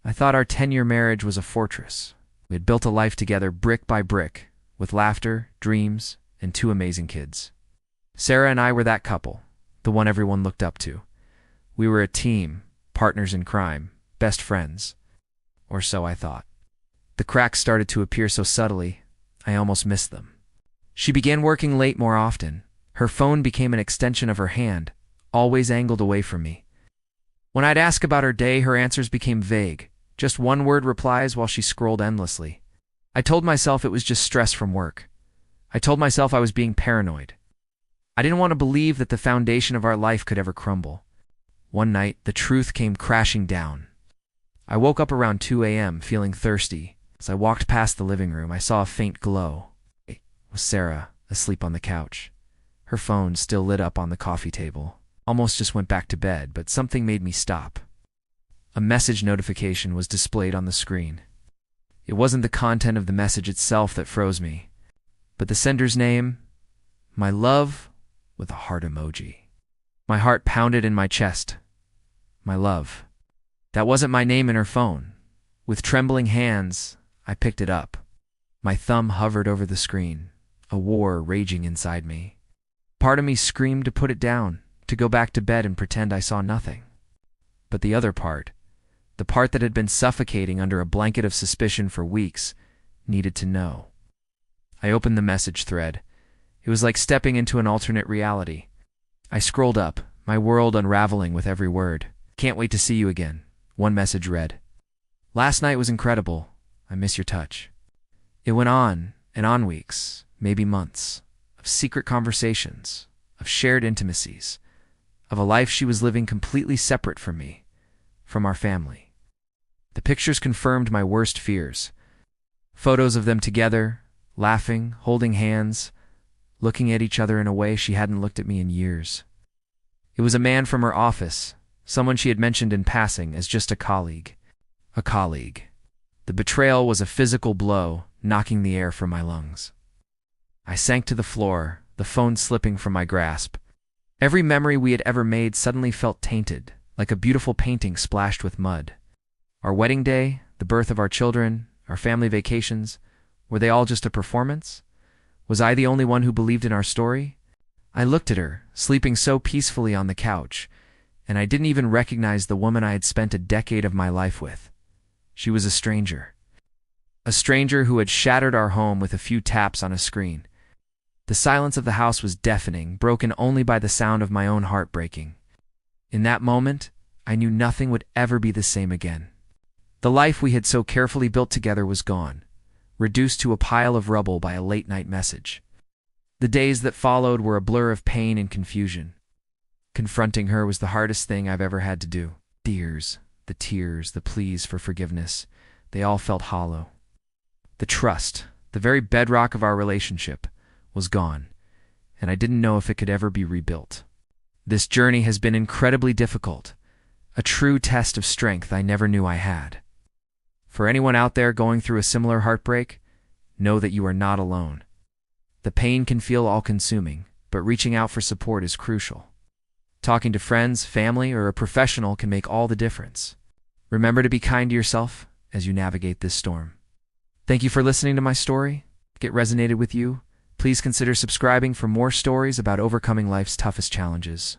I thought our 10-year marriage was a fortress. We had built a life together brick by brick, with laughter, dreams, and 2 amazing kids. Sarah and I were that couple, the one everyone looked up to. We were a team, partners in crime, best friends. Or so I thought. The cracks started to appear so subtly, I almost missed them. She began working late more often. Her phone became an extension of her hand, always angled away from me. When I'd ask about her day, her answers became vague, just one-word replies while she scrolled endlessly. I told myself it was just stress from work. I told myself I was being paranoid. I didn't want to believe that the foundation of our life could ever crumble. One night, the truth came crashing down. I woke up around 2 a.m. feeling thirsty. As I walked past the living room, I saw a faint glow. It was Sarah, asleep on the couch. Her phone still lit up on the coffee table. Almost just went back to bed, but something made me stop. A message notification was displayed on the screen. It wasn't the content of the message itself that froze me, but the sender's name, my love, with a heart emoji. My heart pounded in my chest. My love. That wasn't my name in her phone. With trembling hands, I picked it up. My thumb hovered over the screen, a war raging inside me. Part of me screamed to put it down, to go back to bed and pretend I saw nothing. But the other part, the part that had been suffocating under a blanket of suspicion for weeks, needed to know. I opened the message thread. It was like stepping into an alternate reality. I scrolled up, my world unraveling with every word. Can't wait to see you again, one message read. Last night was incredible. I miss your touch. It went on and on weeks, maybe months, of secret conversations, of shared intimacies, of a life she was living completely separate from me, from our family. The pictures confirmed my worst fears. Photos of them together, laughing, holding hands, looking at each other in a way she hadn't looked at me in years. It was a man from her office, someone she had mentioned in passing as just a colleague. A colleague. The betrayal was a physical blow, knocking the air from my lungs. I sank to the floor, the phone slipping from my grasp. Every memory we had ever made suddenly felt tainted, like a beautiful painting splashed with mud. Our wedding day, the birth of our children, our family vacations, were they all just a performance? Was I the only one who believed in our story? I looked at her, sleeping so peacefully on the couch, and I didn't even recognize the woman I had spent a decade of my life with. She was a stranger. A stranger who had shattered our home with a few taps on a screen. The silence of the house was deafening, broken only by the sound of my own heart breaking. In that moment, I knew nothing would ever be the same again. The life we had so carefully built together was gone, reduced to a pile of rubble by a late-night message. The days that followed were a blur of pain and confusion. Confronting her was the hardest thing I've ever had to do. The tears, the pleas for forgiveness, they all felt hollow. The trust, the very bedrock of our relationship, was gone, and I didn't know if it could ever be rebuilt. This journey has been incredibly difficult, a true test of strength I never knew I had. For anyone out there going through a similar heartbreak, know that you are not alone. The pain can feel all-consuming, but reaching out for support is crucial. Talking to friends, family, or a professional can make all the difference. Remember to be kind to yourself as you navigate this storm. Thank you for listening to my story. If it resonated with you, please consider subscribing for more stories about overcoming life's toughest challenges.